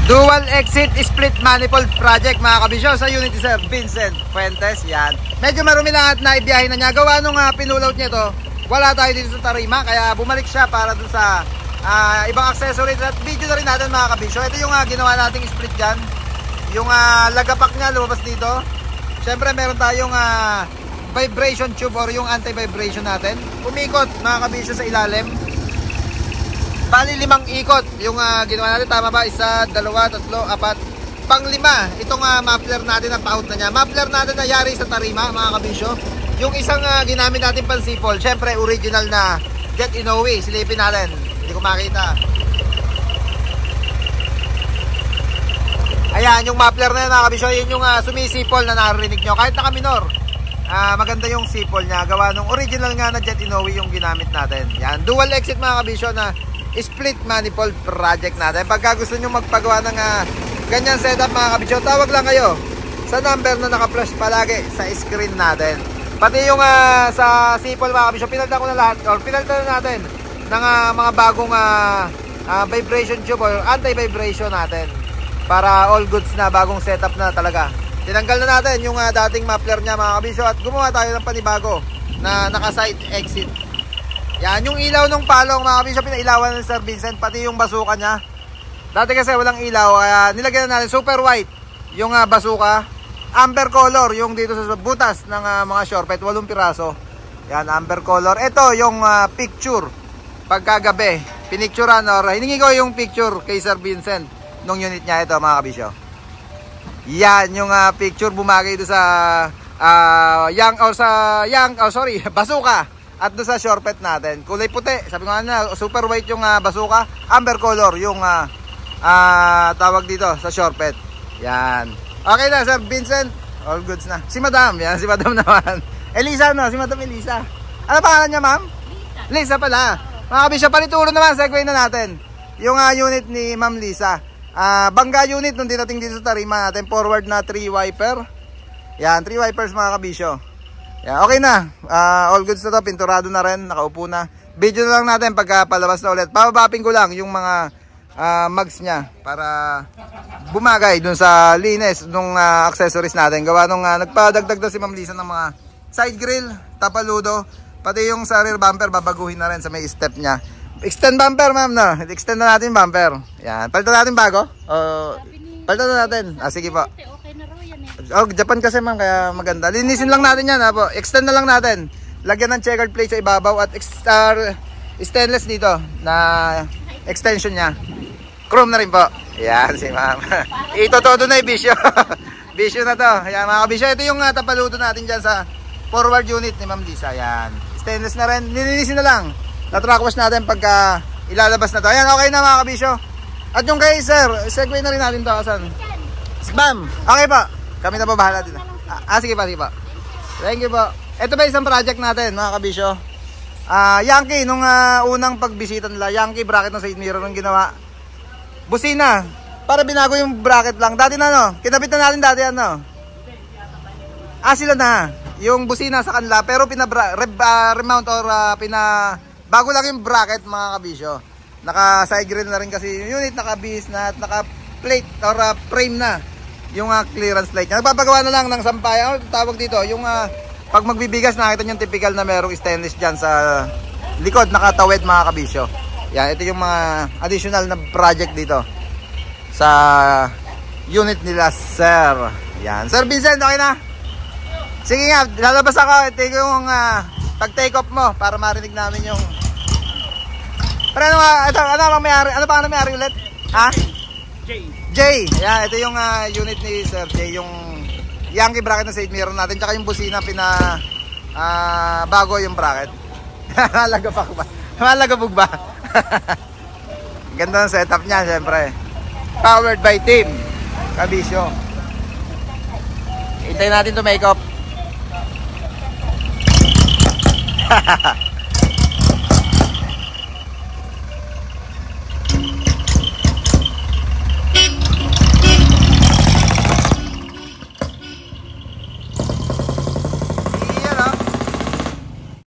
Dual exit split manifold project mga kabisyo sa unit ni Sir Vincent Fuentes. Yan. Medyo marumi lang at naibiyahin na niya. Gawa nung pinuload niya to, wala tayo dito sa tarima. Kaya bumalik siya para dun sa ibang accessories. At video na rin natin mga kabisyo. Ito yung ginawa nating split dyan. Yung lagapak niya lumabas dito. Siyempre meron tayong vibration tube or yung anti-vibration natin. Umikot mga kabisyo sa ilalim. Bali 5 ikot yung ginawa natin, tama ba? 1, 2, 3, 4, pang-5 itong muffler natin na paut na niya. Muffler natin na yari sa tarima mga kabisyo. Yung isang ginamit natin pansipol, syempre original na Jet Inoue. Silipin natin, hindi ko makita. Ayan yung muffler na yun mga kabisyo. Yun yung sumisipol na naririnig nyo kahit naka-minor. Maganda yung sipol niya, gawa nung original nga na Jet Inoue yung ginamit natin. Yan, dual exit mga kabisyo na split manifold project natin. Pagka gusto nyo magpagawa ng ganyan setup mga kabisyo, tawag lang kayo sa number na naka-flash palagi sa screen natin. Pati yung sa sipol mga kabisyo, pinalta ko na lahat, or pinalta na natin ng mga bagong vibration tube or anti-vibration natin para all goods na, bagong setup na talaga. Tinanggal na natin yung dating muffler niya mga kabisyo at gumawa tayo ng panibago na naka-side exit. Yan, yung ilaw ng palong mga kabisyo, pinailawan ng Sir Vincent, pati yung basuka niya. Dati kasi walang ilaw, kaya nilagyan na natin super white yung basuka. Amber color yung dito sa butas ng mga shortpet, 8 piraso. Yan, amber color. Ito yung picture pagkagabi, pinicturean or hiningi ko yung picture kay Sir Vincent nung unit niya. Ito mga kabisyo, yan yung picture, bumagay doon sa basuka. At doon sa shortpet natin, kulay puti. Sabi ko na, super white yung basuka. Amber color yung tawag dito sa shortpet. Yan. Okay na Sir Vincent, all goods na. Si Madam, yan si Madam naman. Elisa no, si Madam Elisa. Ano pangalan niya ma'am? Lisa pala. Mga kabisyo, panituro naman, segue na natin yung unit ni Ma'am Lisa. Bangga unit nung dinating dito sa tarima natin. Forward na 3 wiper. Yan, 3 wipers mga kabisyo. Yeah, okay na. All goods na to. Pinturado na rin. Nakaupo na. Video na lang natin pagka palabas na ulit. Pababapin ko lang yung mga mugs niya para bumagay dun sa linis nung accessories natin. Gawa nung nagpadagdag na si Ma'am Lisa ng mga side grill, tapaludo, pati yung sa rear bumper babaguhin na rin sa may step niya. Extend bumper ma'am no. Extend na natin bumper. Yan. Palitan natin bago? Palitan na natin. Sige po. Oh, Japan kasi ma'am, kaya maganda. Linisin lang natin yan po. Extend na lang natin. Lagyan ng checkered plate sa ibabaw at stainless dito na extension niya. Chrome na rin po. Yan si ma'am. Ito todo na yung bisyo. Bisyo na to. Ayan mga kabisyo. Ito yung tapaluto natin dyan sa forward unit ni Ma'am Lisa. Ayan. Stainless na rin. Nilinisin na lang. Na-track wash natin pagka ilalabas na to. Ayan, okay na mga kabisyo. At yung kay sir, segue na rin natin to. Asan? Ma'am, okay pa. Kami na pa bahala dito. Sige pa, sige pa. Thank you po. Ito ba isang project natin mga kabisyo? Yankee, nung unang pagbisita nila, Yankee bracket ng side mirror ng ginawa. Busina. Para binago yung bracket lang. Dati na no, kinabit na natin dati ano. Sila na. Yung busina sa kanila, pero remount or bago lang yung bracket mga kabisyo. Naka side grill na rin kasi yung unit, naka bis na at naka plate or frame na yung clearance light niya. Nagpapagawa na lang ng sampay. Ano tawag dito? Yung pag magbibigas, nakita nyo yung typical na merong stainless dyan sa likod, nakatawid mga kabisyo. Yan, ito yung mga additional na project dito sa unit nila sir. Yan, Sir Vincent, okay na? Sige nga, lalabas ako. Ito yung pag-take off mo para marinig namin yung... Pero ano pa ang may-ari ulit? Ha? Jay. Ayan, ito yung unit ni Sir Jay, yung Yankee bracket na side mirror natin, tsaka yung busina bago yung bracket. Malagabog ba? Ganda ng setup niya, syempre. Powered by Team Kabisyo. Hintayin natin to make up.